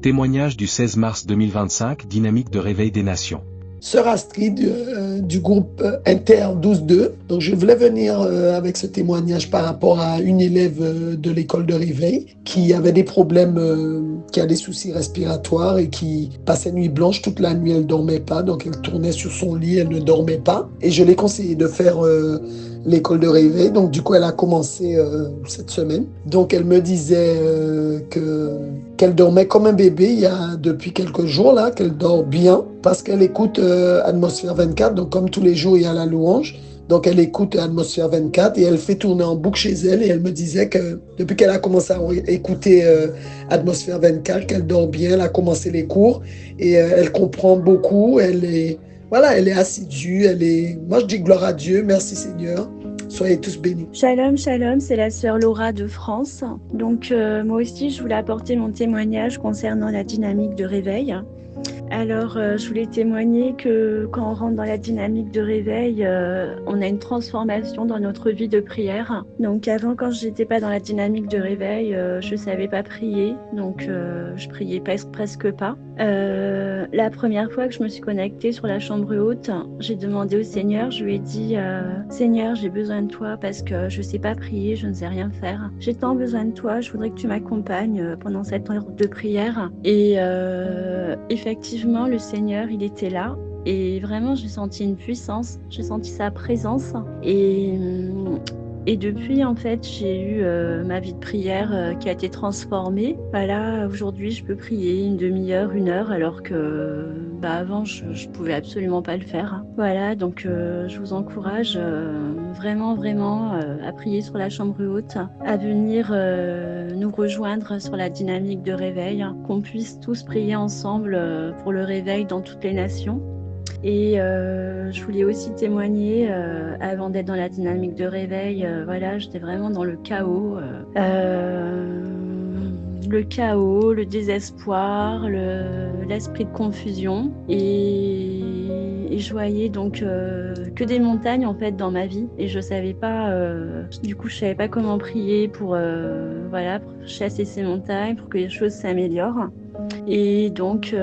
Témoignage du 16 mars 2025, dynamique de réveil des nations. Sœur Astrid du groupe Inter 12-2. Donc je voulais venir avec ce témoignage par rapport à une élève de l'école de réveil qui avait des problèmes, qui a des soucis respiratoires et qui passait nuit blanche toute la nuit. Elle ne dormait pas, donc elle tournait sur son lit, elle ne dormait pas. Et je l'ai conseillé de faire l'école de réveil. Donc du coup elle a commencé cette semaine. Donc elle me disait qu'elle dormait comme un bébé depuis quelques jours là, qu'elle dort bien parce qu'elle écoute Atmosphère 24. Donc comme tous les jours il y a la louange. Donc elle écoute Atmosphère 24 et elle fait tourner en boucle chez elle. Et elle me disait que depuis qu'elle a commencé à écouter Atmosphère 24, qu'elle dort bien, elle a commencé les cours et elle comprend beaucoup. Elle est assidue. Moi je dis gloire à Dieu, merci Seigneur. Soyez tous bénis. Shalom, shalom, c'est la sœur Laura de France. Donc moi aussi, je voulais apporter mon témoignage concernant la dynamique de réveil. Alors, je voulais témoigner que quand on rentre dans la dynamique de réveil, on a une transformation dans notre vie de prière. Donc avant, quand je n'étais pas dans la dynamique de réveil, je savais pas prier, donc je priais presque pas. La première fois que je me suis connectée sur la chambre haute, j'ai demandé au Seigneur, je lui ai dit Seigneur, j'ai besoin de toi parce que je sais pas prier, je ne sais rien faire. J'ai tant besoin de toi, je voudrais que tu m'accompagnes pendant cette heure de prière. Et effectivement, le Seigneur, il était là. Et vraiment, j'ai senti une puissance, j'ai senti sa présence. Et depuis, en fait, j'ai eu ma vie de prière qui a été transformée. Voilà, aujourd'hui, je peux prier une demi-heure, 1 heure, alors que avant, je pouvais absolument pas le faire. Voilà, donc je vous encourage vraiment à prier sur la chambre haute, à venir nous rejoindre sur la dynamique de réveil, qu'on puisse tous prier ensemble pour le réveil dans toutes les nations. Et je voulais aussi témoigner, avant d'être dans la dynamique de réveil, j'étais vraiment dans le chaos, le désespoir, l'esprit de confusion. Et je voyais donc que des montagnes en fait dans ma vie. Et je savais pas, du coup je savais pas comment prier pour chasser ces montagnes, pour que les choses s'améliorent. Et donc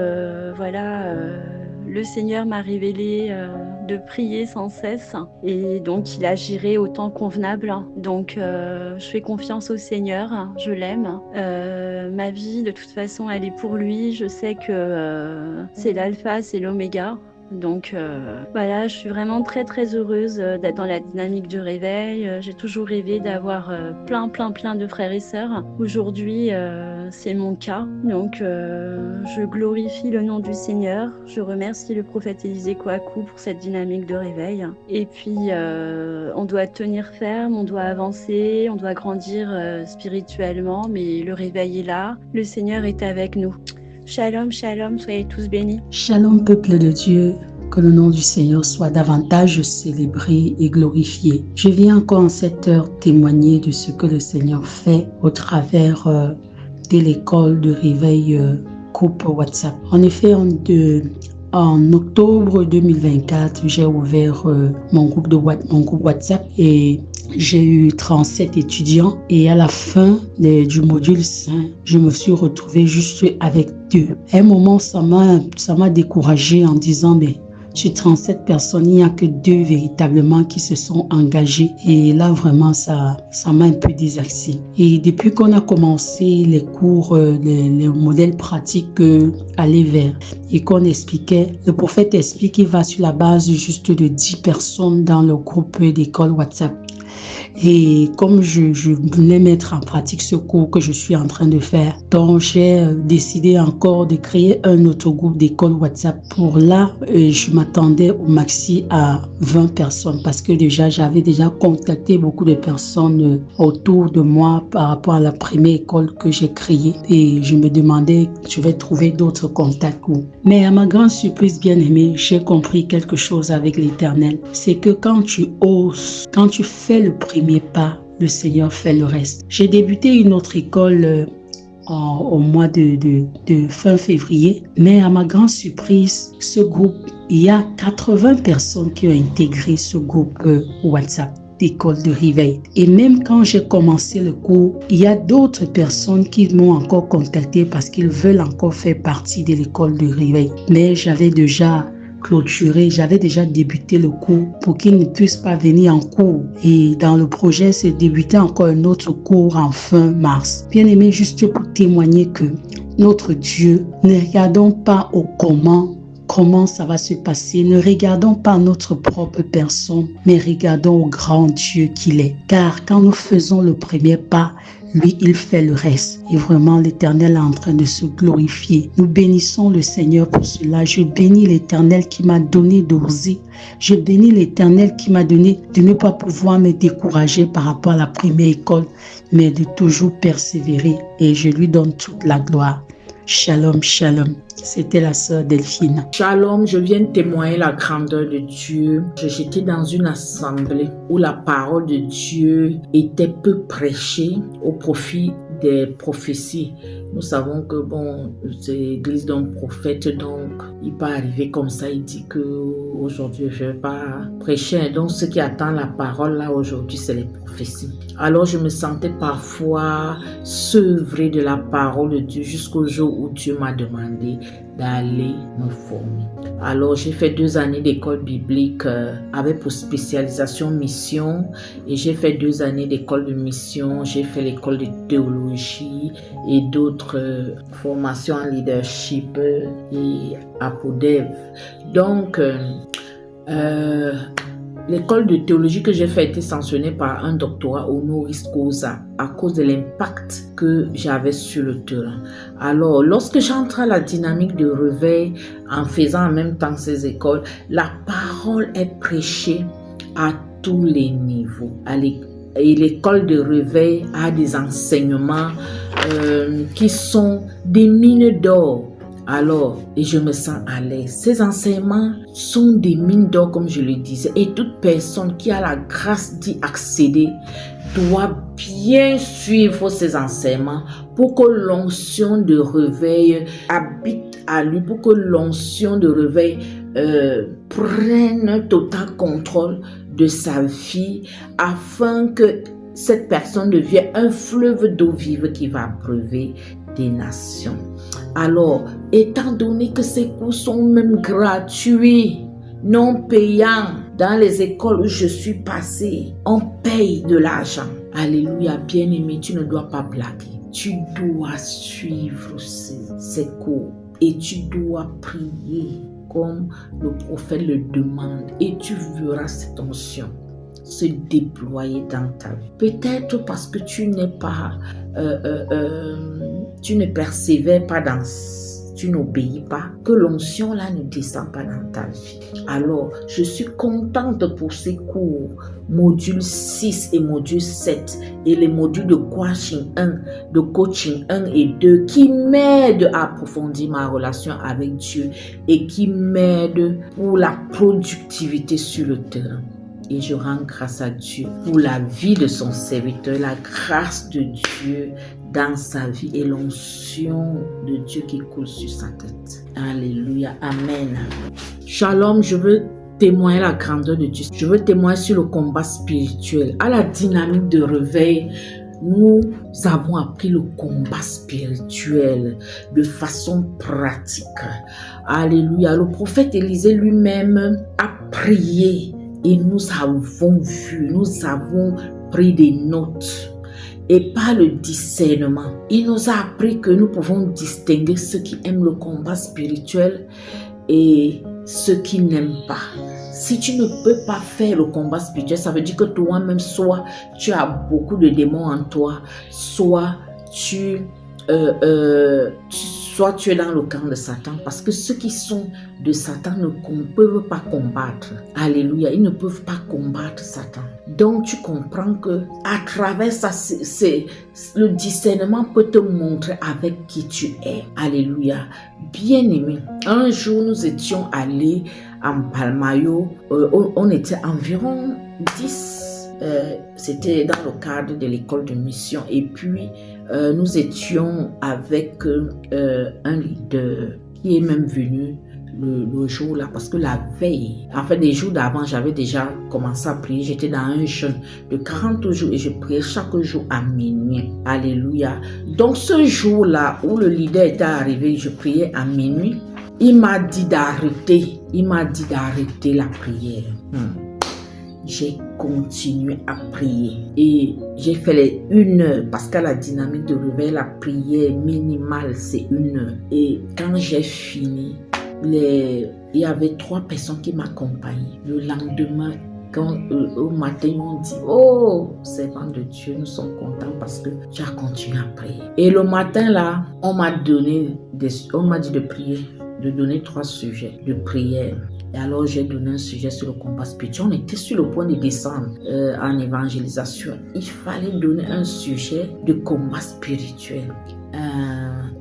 le Seigneur m'a révélé de prier sans cesse et donc il agirait au temps convenable. Donc je fais confiance au Seigneur, je l'aime. Ma vie de toute façon elle est pour lui. Je sais que c'est l'alpha, c'est l'oméga. Donc je suis vraiment très heureuse d'être dans la dynamique de réveil. J'ai toujours rêvé d'avoir plein de frères et sœurs. Aujourd'hui, c'est mon cas. Donc je glorifie le nom du Seigneur. Je remercie le prophète Élisée Kouakou pour cette dynamique de réveil. Et puis on doit tenir ferme, on doit avancer, on doit grandir spirituellement, mais le réveil est là. Le Seigneur est avec nous. Shalom, shalom, soyez tous bénis. Shalom, peuple de Dieu, que le nom du Seigneur soit davantage célébré et glorifié. Je viens encore en cette heure témoigner de ce que le Seigneur fait au travers de l'école de réveil groupe WhatsApp. En effet, en octobre 2024, j'ai ouvert mon groupe WhatsApp et j'ai eu 37 étudiants et à la fin du module 5, je me suis retrouvée juste avec 2. À un moment, ça m'a découragée en disant mais sur 37 personnes, il n'y a que 2 véritablement qui se sont engagées. Et là, vraiment, ça m'a un peu désaxée. Et depuis qu'on a commencé les cours, les modèles pratiques aller vers et qu'on expliquait, le prophète explique qu'il va sur la base juste de 10 personnes dans le groupe d'école WhatsApp. Et comme je voulais mettre en pratique ce cours que je suis en train de faire, donc j'ai décidé encore de créer un autre groupe d'école WhatsApp. Pour là, je m'attendais au maxi à 20 personnes parce que j'avais déjà contacté beaucoup de personnes autour de moi par rapport à la première école que j'ai créée. Et je me demandais, je vais trouver d'autres contacts où. Mais à ma grande surprise bien-aimée, j'ai compris quelque chose avec l'Éternel. C'est que quand tu oses, quand tu fais le premier pas, le Seigneur fait le reste. J'ai débuté une autre école au mois de fin février, mais à ma grande surprise, ce groupe, il y a 80 personnes qui ont intégré ce groupe WhatsApp. école de réveil. Et même quand j'ai commencé le cours, il y a d'autres personnes qui m'ont encore contacté parce qu'ils veulent encore faire partie de l'école de réveil. Mais j'avais déjà clôturé, j'avais déjà débuté le cours pour qu'ils ne puissent pas venir en cours. Et dans le projet, c'est débuter encore un autre cours en fin mars. Bien aimé, juste pour témoigner que notre Dieu, ne regardons pas au comment ça va se passer. Ne regardons pas notre propre personne, mais regardons au grand Dieu qu'il est. Car quand nous faisons le premier pas, lui, il fait le reste. Et vraiment, l'Éternel est en train de se glorifier. Nous bénissons le Seigneur pour cela. Je bénis l'Éternel qui m'a donné d'oser. Je bénis l'Éternel qui m'a donné de ne pas pouvoir me décourager par rapport à la première école, mais de toujours persévérer. Et je lui donne toute la gloire. Shalom, shalom. C'était la sœur Delphine. Shalom, je viens témoigner la grandeur de Dieu. J'étais dans une assemblée où la parole de Dieu était peu prêchée au profit des prophéties. Nous savons que c'est l'église d'un prophète, donc il peut arriver comme ça, il dit que aujourd'hui je ne vais pas prêcher. Donc ce qui attend la parole là aujourd'hui, c'est les prophéties. Alors je me sentais parfois sevrée de la parole de Dieu jusqu'au jour où Dieu m'a demandé d'aller me former. Alors j'ai fait 2 années d'école biblique avec pour spécialisation mission, et j'ai fait 2 années d'école de mission, j'ai fait l'école de théologie et d'autres formations en leadership et apodev. Donc l'école de théologie que j'ai fait était sanctionnée par un doctorat honoris causa à cause de l'impact que j'avais sur le terrain. Alors, lorsque j'entre à la dynamique de réveil en faisant en même temps ces écoles, la parole est prêchée à tous les niveaux. Et l'école de réveil a des enseignements qui sont des mines d'or. Alors, et je me sens à l'aise. Ces enseignements sont des mines d'or, comme je le disais. Et toute personne qui a la grâce d'y accéder doit bien suivre ces enseignements pour que l'onction de réveil habite à lui, pour que l'onction de réveil prenne total contrôle de sa vie, afin que cette personne devienne un fleuve d'eau vive qui va abreuver des nations. Alors, étant donné que ces cours sont même gratuits, non payants, dans les écoles où je suis passée, on paye de l'argent. Alléluia, bien-aimé, tu ne dois pas blaguer. Tu dois suivre ces cours et tu dois prier comme le prophète le demande, et tu verras cette onction se déployer dans ta vie. Peut-être parce que tu n'es pas, tu ne persévères pas dans, tu n'obéis pas, que l'onction là ne descend pas dans ta vie. Alors, je suis contente pour ces cours, module 6 et module 7, et les modules de coaching 1, de coaching 1 et 2, qui m'aident à approfondir ma relation avec Dieu et qui m'aident pour la productivité sur le terrain. Et je rends grâce à Dieu pour la vie de son serviteur, la grâce de Dieu dans sa vie et l'onction de Dieu qui coule sur sa tête. Alléluia, amen. Shalom, je veux témoigner la grandeur de Dieu. Je veux témoigner sur le combat spirituel. À la dynamique de réveil, nous avons appris le combat spirituel de façon pratique. Alléluia. Le prophète Élisée lui-même a prié. Et nous avons vu, nous avons pris des notes. Et par le discernement, il nous a appris que nous pouvons distinguer ceux qui aiment le combat spirituel et ceux qui n'aiment pas. Si tu ne peux pas faire le combat spirituel, ça veut dire que toi-même, soit tu as beaucoup de démons en toi, soit tu es dans le camp de Satan, parce que ceux qui sont de Satan ne peuvent pas combattre. Alléluia, ils ne peuvent pas combattre Satan. Donc tu comprends que à travers ça, le discernement peut te montrer avec qui tu es. Alléluia. Bien-aimé, un jour nous étions allés en Palmayo, on était environ 10. C'était dans le cadre de l'école de mission, et puis nous étions avec un leader qui est même venu le jour-là, parce que la veille, en fait, les jours d'avant, j'avais déjà commencé à prier. J'étais dans un jeûne de 40 jours et je priais chaque jour à minuit. Alléluia. Donc, ce jour-là où le leader était arrivé, je priais à minuit. Il m'a dit d'arrêter. Il m'a dit d'arrêter la prière. J'ai continué à prier et j'ai fait les 1 heure parce qu'à la dynamique de réveil, la prière minimale, c'est 1 heure. Et quand j'ai fini, il y avait 3 personnes qui m'accompagnaient. Le lendemain, au matin, ils m'ont dit « Oh, servant de Dieu, nous sommes contents parce que tu as continué à prier. » Et le matin, là, on m'a dit de prier, de donner 3 sujets de prière. Et alors, j'ai donné un sujet sur le combat spirituel. On était sur le point de descendre en évangélisation. Il fallait donner un sujet de combat spirituel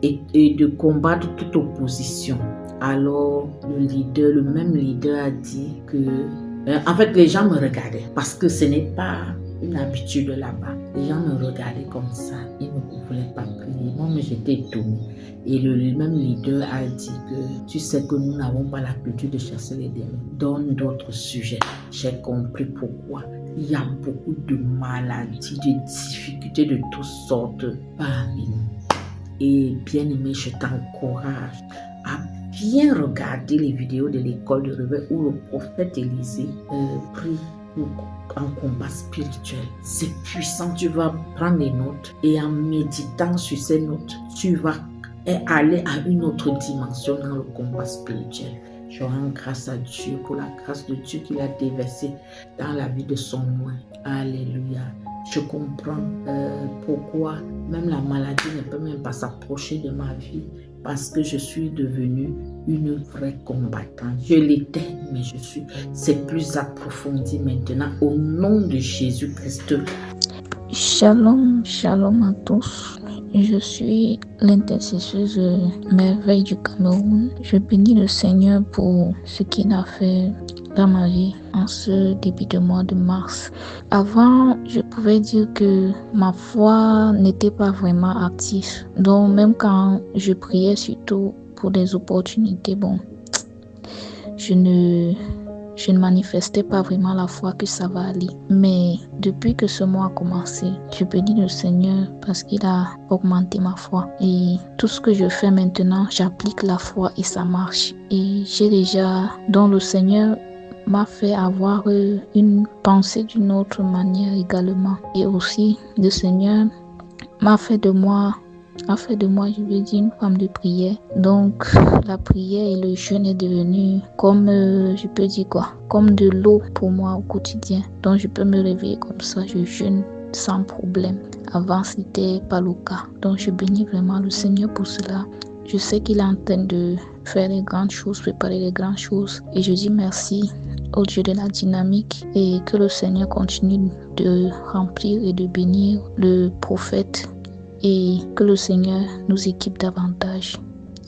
et de combattre toute opposition. Alors, le même leader a dit que... en fait, les gens me regardaient parce que ce n'est pas une habitude là-bas. Les gens me regardaient comme ça. Ils ne voulaient pas prier. Moi, j'étais étonnée. Et le même leader a dit que tu sais que nous n'avons pas la culture de chasser les démons. Donne d'autres sujets. J'ai compris pourquoi. Il y a beaucoup de maladies, de difficultés de toutes sortes parmi nous. Et bien aimé, je t'encourage à bien regarder les vidéos de l'école de réveil où le prophète Élisée prie en combat spirituel. C'est puissant. Tu vas prendre des notes et en méditant sur ces notes, tu vas aller à une autre dimension dans le combat spirituel. Je rends grâce à Dieu pour la grâce de Dieu qu'il a déversée dans la vie de son oint. Alléluia. Je comprends pourquoi même la maladie ne peut même pas s'approcher de ma vie parce que je suis devenue une vraie combattante. Je l'étais, mais c'est plus approfondi maintenant au nom de Jésus-Christ. Shalom, shalom à tous. Je suis l'intercesseuse merveille du Cameroun. Je bénis le Seigneur pour ce qu'il a fait dans ma vie en ce début de mois de mars. Avant, je pouvais dire que ma foi n'était pas vraiment active. Donc même quand je priais surtout pour des opportunités, je ne manifestais pas vraiment la foi que ça va aller. Mais depuis que ce mois a commencé, je bénis le Seigneur parce qu'il a augmenté ma foi. Et tout ce que je fais maintenant, j'applique la foi et ça marche. Et dont le Seigneur m'a fait avoir une pensée d'une autre manière également. Et aussi, le Seigneur m'a fait de moi, je veux dire, une femme de prière. Donc, la prière et le jeûne est devenu comme de l'eau pour moi au quotidien. Donc, je peux me réveiller comme ça, je jeûne sans problème. Avant, c'était pas le cas. Donc, je bénis vraiment le Seigneur pour cela. Je sais qu'il est en train de faire les grandes choses, préparer les grandes choses. Et je dis merci au Dieu de la dynamique et que le Seigneur continue de remplir et de bénir le prophète et que le Seigneur nous équipe davantage.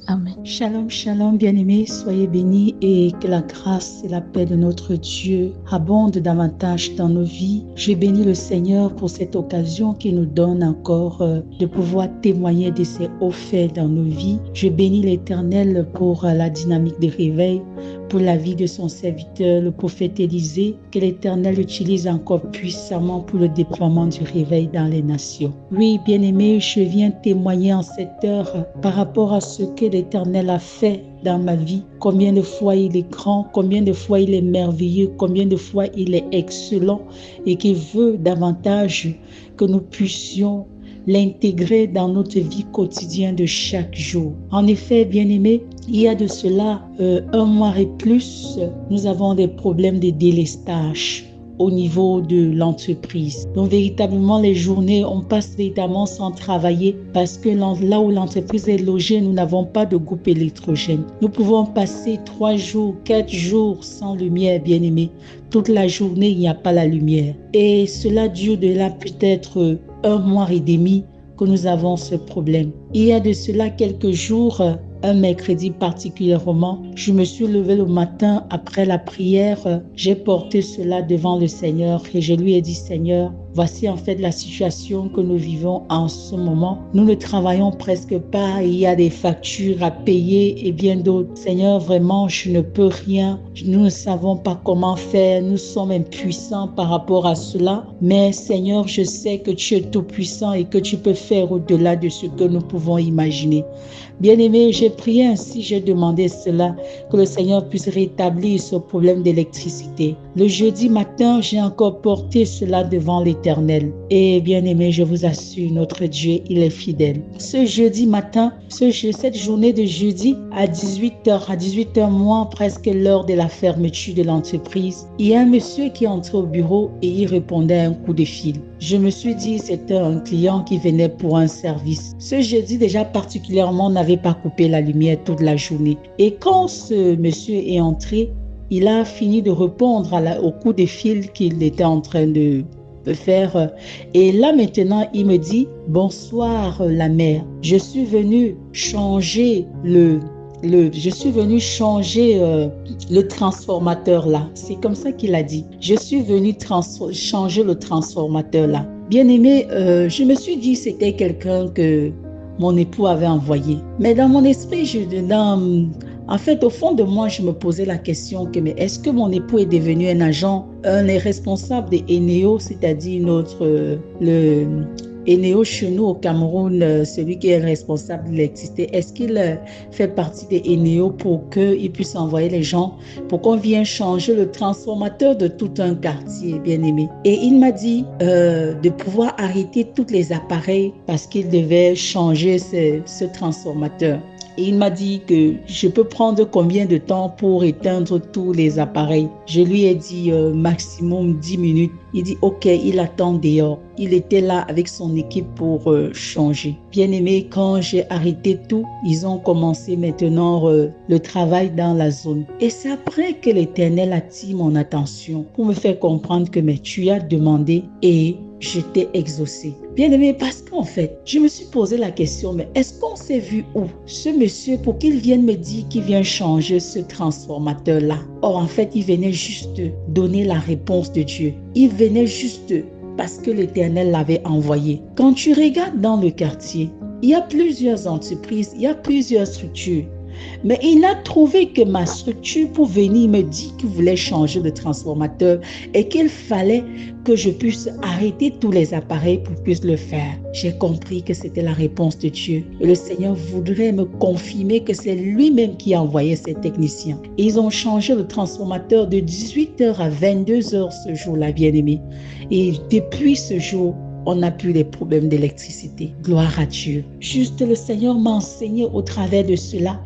Amen. Shalom, shalom, bien-aimés, soyez bénis et que la grâce et la paix de notre Dieu abondent davantage dans nos vies. Je bénis le Seigneur pour cette occasion qu'il nous donne encore de pouvoir témoigner de ses hauts faits dans nos vies. Je bénis l'Éternel pour la dynamique de réveil, pour la vie de son serviteur, le prophète Élisée, que l'Éternel utilise encore puissamment pour le déploiement du réveil dans les nations. Oui, bien-aimés, je viens témoigner en cette heure par rapport à ce que l'Éternel a fait dans ma vie, combien de fois il est grand, combien de fois il est merveilleux, combien de fois il est excellent et qu'il veut davantage que nous puissions l'intégrer dans notre vie quotidienne de chaque jour. En effet, bien-aimés, il y a de cela 1 mois et plus, nous avons des problèmes de délestage au niveau de l'entreprise. Donc véritablement, les journées, on passe véritablement sans travailler parce que là où l'entreprise est logée, nous n'avons pas de groupe électrogène. Nous pouvons passer 3 jours, 4 jours sans lumière, bien-aimés. Toute la journée, il n'y a pas la lumière. Et cela dure de là peut-être 1 mois et demi que nous avons ce problème. Il y a de cela quelques jours, un mercredi particulièrement, je me suis levée le matin après la prière, j'ai porté cela devant le Seigneur et je lui ai dit, Seigneur, voici en fait la situation que nous vivons en ce moment. Nous ne travaillons presque pas, il y a des factures à payer et bien d'autres. Seigneur, vraiment, je ne peux rien. Nous ne savons pas comment faire. Nous sommes impuissants par rapport à cela. Mais Seigneur, je sais que tu es tout-puissant et que tu peux faire au-delà de ce que nous pouvons imaginer. Bien-aimé, j'ai prié ainsi, j'ai demandé cela, que le Seigneur puisse rétablir ce problème d'électricité. Le jeudi matin, j'ai encore porté cela devant l'Éternel. Et bien-aimé, je vous assure, notre Dieu, il est fidèle. Ce jeudi matin, cette journée de jeudi, à 18h moins, presque l'heure de la fermeture de l'entreprise, il y a un monsieur qui est entré au bureau et il répondait à un coup de fil. Je me suis dit, c'était un client qui venait pour un service. Ce jeudi, déjà particulièrement, on n'avait pas coupé la lumière toute la journée. Et quand ce monsieur est entré, il a fini de répondre au coup de fil qu'il était en train de faire. Et là maintenant, il me dit, bonsoir la mère, je suis venu changer le transformateur là. C'est comme ça qu'il a dit. Je suis venu changer le transformateur là. Bien aimé, je me suis dit c'était quelqu'un que mon époux avait envoyé. Mais dans mon esprit, en fait, au fond de moi, je me posais la question que mais est-ce que mon époux est devenu un agent, un responsable de Eneo, c'est-à-dire le Eneo chez nous au Cameroun, celui qui est responsable de l'électricité, est-ce qu'il fait partie de Eneo pour qu'il puisse envoyer les gens, pour qu'on vienne changer le transformateur de tout un quartier, bien aimé. Et il m'a dit de pouvoir arrêter tous les appareils parce qu'il devait changer ce transformateur. Et il m'a dit que je peux prendre combien de temps pour éteindre tous les appareils. Je lui ai dit maximum 10 minutes. Il dit ok, il attend dehors. Il était là avec son équipe pour changer. Bien aimé, quand j'ai arrêté tout, ils ont commencé maintenant le travail dans la zone. Et c'est après que l'Éternel attire mon attention pour me faire comprendre que mais tu as demandé et je t'ai exaucé. Bien aimé, parce qu'en fait, je me suis posé la question, mais est-ce qu'on s'est vu où? Ce monsieur, pour qu'il vienne me dire qu'il vient changer ce transformateur-là. Or, en fait, il venait juste donner la réponse de Dieu. Il venait juste parce que l'Éternel l'avait envoyé. Quand tu regardes dans le quartier, il y a plusieurs entreprises, il y a plusieurs structures. Mais il a trouvé que ma structure pour venir me dire qu'il voulait changer de transformateur et qu'il fallait que je puisse arrêter tous les appareils pour que je puisse le faire. J'ai compris que c'était la réponse de Dieu. Et le Seigneur voudrait me confirmer que c'est lui-même qui a envoyé ces techniciens. Et ils ont changé le transformateur de 18h à 22h ce jour-là, bien-aimé. Et depuis ce jour, on n'a plus les problèmes d'électricité. Gloire à Dieu. Juste le Seigneur m'a enseigné au travers de cela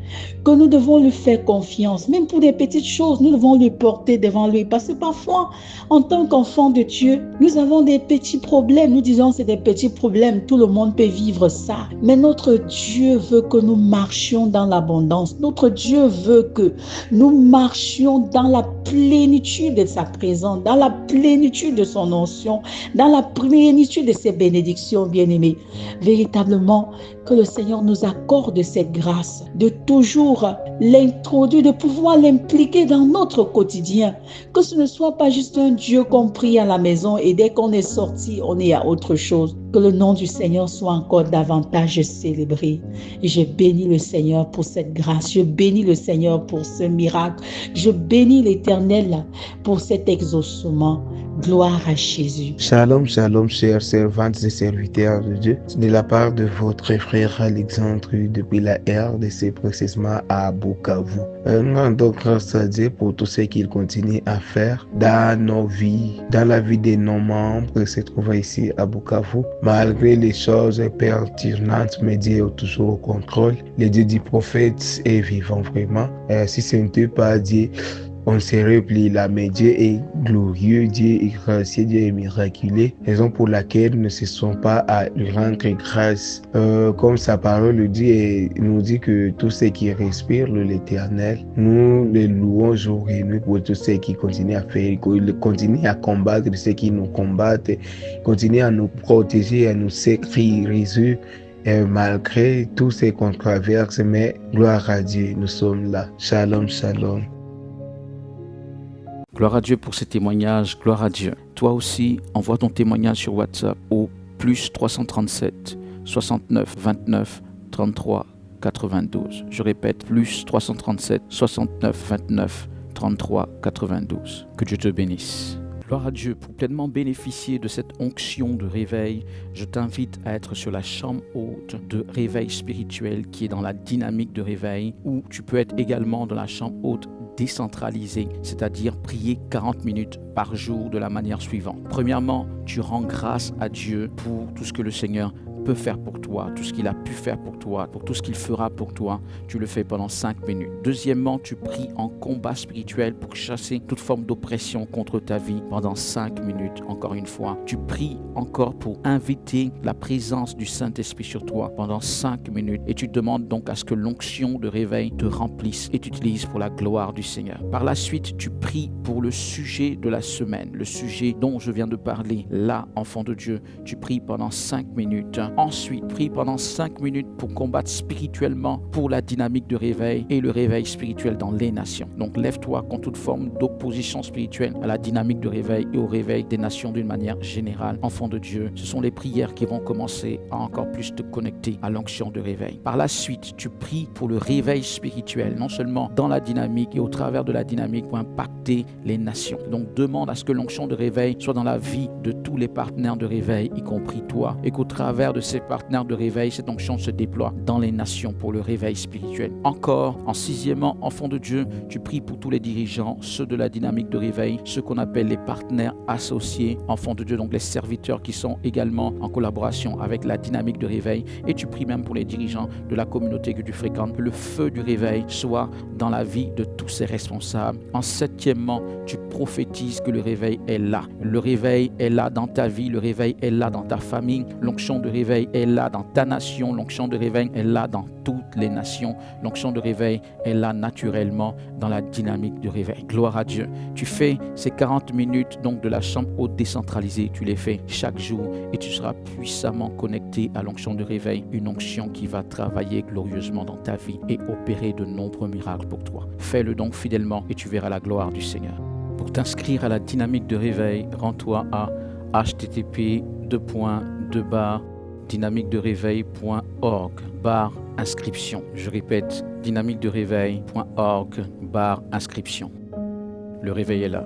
que nous devons lui faire confiance. Même pour des petites choses, nous devons lui porter devant lui. Parce que parfois, en tant qu'enfant de Dieu, nous avons des petits problèmes. Nous disons c'est des petits problèmes. Tout le monde peut vivre ça. Mais notre Dieu veut que nous marchions dans l'abondance. Notre Dieu veut que nous marchions dans la plénitude de sa présence, dans la plénitude de son onction, dans la plénitude de ses bénédictions, bien-aimés. Véritablement, que le Seigneur nous accorde cette grâce de toujours l'introduire, de pouvoir l'impliquer dans notre quotidien. Que ce ne soit pas juste un Dieu qu'on prie à la maison et dès qu'on est sorti, on est à autre chose. Que le nom du Seigneur soit encore davantage célébré. Et je bénis le Seigneur pour cette grâce. Je bénis le Seigneur pour ce miracle. Je bénis l'Éternel pour cet exaucement. Gloire à Jésus. Shalom, shalom, chers servantes et serviteurs de Dieu. De la part de votre frère Alexandre depuis la RDC, précisément à Bukavu. Nous rendons grâce à Dieu pour tout ce qu'il continue à faire dans nos vies, dans la vie de nos membres qui se trouvent ici à Bukavu. Malgré les choses pertinentes, mais Dieu est toujours au contrôle. Le Dieu du prophète est vivant vraiment. Si ce n'était pas Dieu, on se replie là, mais Dieu est glorieux, Dieu est gracieux, Dieu est miraculeux, raison pour laquelle nous ne cessons pas à lui rendre grâce. Comme sa parole le dit, et nous dit que tout ce qui respire l'Éternel, nous les louons jour et nuit pour tout ce qui continue à faire, continue à combattre ceux qui nous combattent, continue à nous protéger, à nous sécuriser. Et malgré tous ces controverses, mais gloire à Dieu, nous sommes là. Shalom, shalom. Gloire à Dieu pour ces témoignages, gloire à Dieu. Toi aussi, envoie ton témoignage sur WhatsApp au plus 337 69 29 33 92. Je répète, plus 337 69 29 33 92. Que Dieu te bénisse. Gloire à Dieu, pour pleinement bénéficier de cette onction de réveil, je t'invite à être sur la chambre haute de réveil spirituel qui est dans la dynamique de réveil, ou tu peux être également dans la chambre haute décentralisée, c'est-à-dire prier 40 minutes par jour de la manière suivante. Premièrement, tu rends grâce à Dieu pour tout ce que le Seigneur peut faire pour toi, tout ce qu'il a pu faire pour toi, pour tout ce qu'il fera pour toi, tu le fais pendant 5 minutes. Deuxièmement, tu pries en combat spirituel pour chasser toute forme d'oppression contre ta vie pendant 5 minutes. Encore une fois, tu pries encore pour inviter la présence du Saint-Esprit sur toi pendant 5 minutes et tu demandes donc à ce que l'onction de réveil te remplisse et t'utilise pour la gloire du Seigneur. Par la suite, tu pries pour le sujet de la semaine, le sujet dont je viens de parler, là, enfant de Dieu, tu pries pendant 5 minutes. Ensuite, prie pendant 5 minutes pour combattre spirituellement pour la dynamique de réveil et le réveil spirituel dans les nations. Donc, lève-toi contre toute forme d'opposition spirituelle à la dynamique de réveil et au réveil des nations d'une manière générale. Enfant de Dieu, ce sont les prières qui vont commencer à encore plus te connecter à l'onction de réveil. Par la suite, tu pries pour le réveil spirituel, non seulement dans la dynamique et au travers de la dynamique pour impacter les nations. Donc, demande à ce que l'onction de réveil soit dans la vie de tous les partenaires de réveil, y compris toi, et qu'au travers de ces partenaires de réveil, cette onction se déploie dans les nations pour le réveil spirituel. Encore, en sixièmement, enfant de Dieu, tu pries pour tous les dirigeants, ceux de la dynamique de réveil, ceux qu'on appelle les partenaires associés, enfants de Dieu, donc les serviteurs qui sont également en collaboration avec la dynamique de réveil, et tu pries même pour les dirigeants de la communauté que tu fréquentes, que le feu du réveil soit dans la vie de tous ces responsables. En septièmement, tu prophétises que le réveil est là. Le réveil est là dans ta vie, le réveil est là dans ta famille, l'onction de réveil est là dans ta nation, l'onction de réveil est là dans toutes les nations, l'onction de réveil est là naturellement dans la dynamique de réveil. Gloire à Dieu. Tu fais ces 40 minutes donc de la chambre haute décentralisée, tu les fais chaque jour et tu seras puissamment connecté à l'onction de réveil, une onction qui va travailler glorieusement dans ta vie et opérer de nombreux miracles pour toi. Fais-le donc fidèlement et tu verras la gloire du Seigneur. Pour t'inscrire à la dynamique de réveil, rends-toi à http://dynamiquederéveil.org/inscription. Je répète, dynamiquederéveil.org/inscription. Le réveil est là.